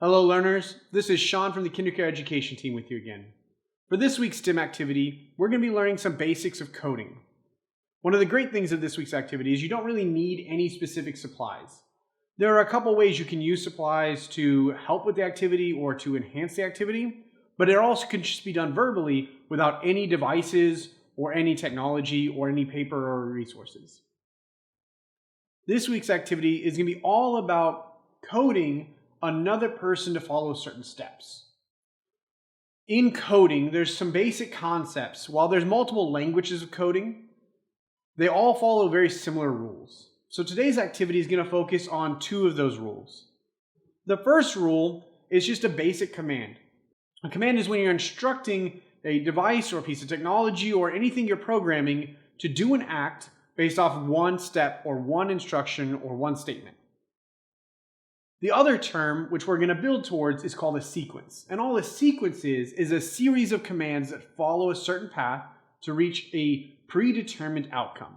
Hello learners, this is Shawn from the Kindercare Education team with you again. For this week's STEM activity, we're going to be learning some basics of coding. One of the great things of this week's activity is you don't really need any specific supplies. There are a couple ways you can use supplies to help with the activity or to enhance the activity, but it also can just be done verbally without any devices or any technology or any paper or resources. This week's activity is going to be all about coding another person to follow certain steps. In coding, there's some basic concepts. While there's multiple languages of coding, they all follow very similar rules. So today's activity is going to focus on two of those rules. The first rule is just a basic command. A command is when you're instructing a device or a piece of technology or anything you're programming to do an act based off one step or one instruction or one statement. The other term, which we're going to build towards, is called a sequence. And all a sequence is a series of commands that follow a certain path to reach a predetermined outcome.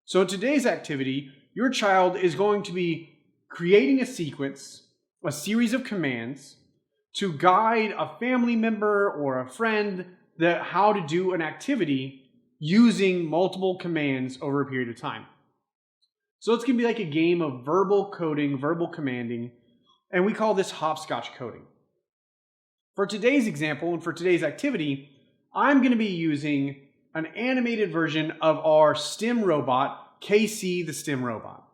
So in today's activity, your child is going to be creating a sequence, a series of commands, to guide a family member or a friend how to do an activity using multiple commands over a period of time. So it's going to be like a game of verbal coding, verbal commanding, and we call this hopscotch coding. For today's example and for today's activity, I'm going to be using an animated version of our STEM robot, KC the STEM robot.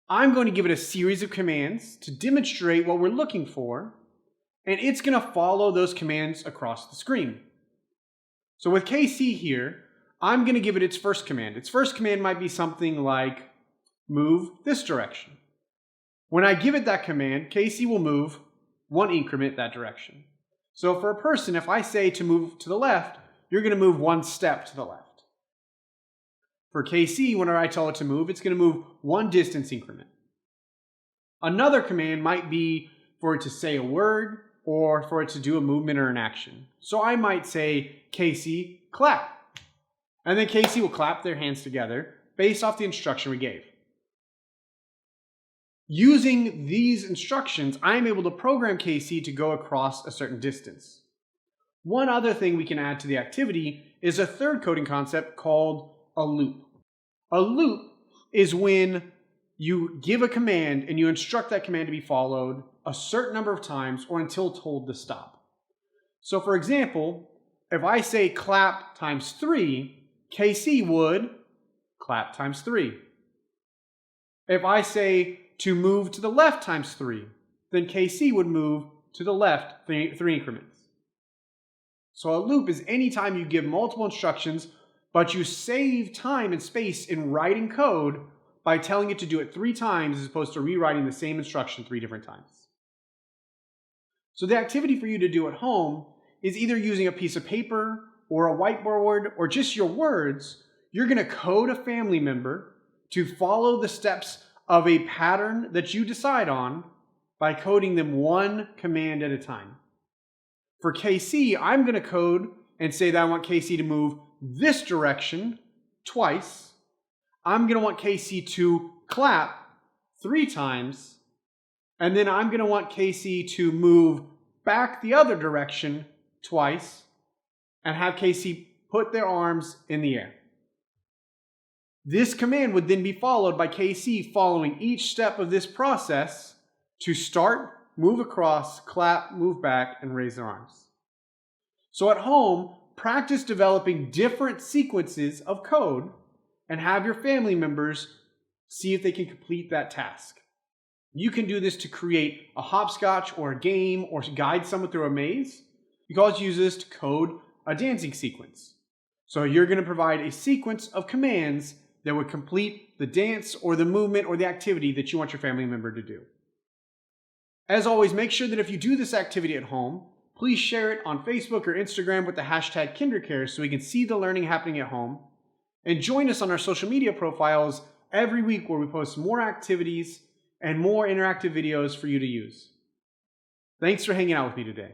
I'm going to give it a series of commands to demonstrate what we're looking for, and it's going to follow those commands across the screen. So with KC here, I'm going to give it its first command. Its first command might be something like move this direction. When I give it that command, KC will move one increment that direction. So for a person, if I say to move to the left, you're going to move one step to the left. For KC, whenever I tell it to move, it's going to move one distance increment. Another command might be for it to say a word or for it to do a movement or an action. So I might say, KC, clap. And then KC will clap their hands together based off the instruction we gave. Using these instructions, I'm able to program KC to go across a certain distance. One other thing we can add to the activity is a third coding concept called a loop. A loop is when you give a command and you instruct that command to be followed a certain number of times or until told to stop. So for example, if I say clap times 3, KC would clap times 3. If I say to move to the left times 3, then KC would move to the left 3 increments. So a loop is any time you give multiple instructions, but you save time and space in writing code by telling it to do it 3 times as opposed to rewriting the same instruction 3 different times. So the activity for you to do at home is either using a piece of paper or a whiteboard or just your words. You're going to code a family member to follow the steps of a pattern that you decide on by coding them one command at a time. For KC, I'm going to code and say that I want KC to move this direction twice. I'm going to want KC to clap 3 times. And then I'm going to want KC to move back the other direction twice and have KC put their arms in the air. This command would then be followed by KC following each step of this process to start, move across, clap, move back, and raise their arms. So at home, practice developing different sequences of code and have your family members see if they can complete that task. You can do this to create a hopscotch or a game or guide someone through a maze. You can also use this to code a dancing sequence. So you're going to provide a sequence of commands that would complete the dance or the movement or the activity that you want your family member to do. As always, make sure that if you do this activity at home, please share it on Facebook or Instagram with the hashtag Kindercare so we can see the learning happening at home. And join us on our social media profiles every week where we post more activities and more interactive videos for you to use. Thanks for hanging out with me today.